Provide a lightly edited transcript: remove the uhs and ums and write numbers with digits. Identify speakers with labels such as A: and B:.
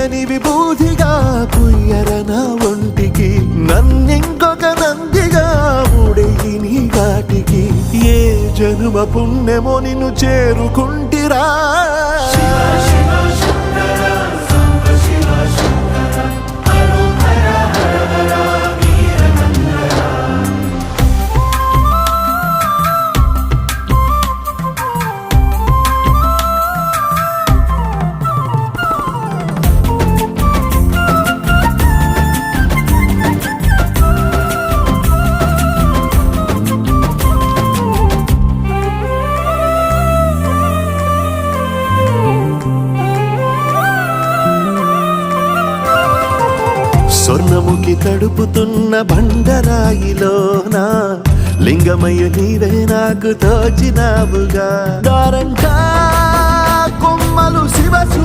A: తీయని విభూతిగా పుయ్యరన ఒంటికి నన్నింకొక నందిగా ఊడేయి నీ ఘాటికి ఏ జనుమ పుణ్యమో నిన్ను చేరుకుంటిరా స్వర్ణముఖి తడుపుతున్న బండరాయిలోన లింగమయ్య నీవే నాకు తోచినావుగా దారంటా కొమ్మలు శివసూ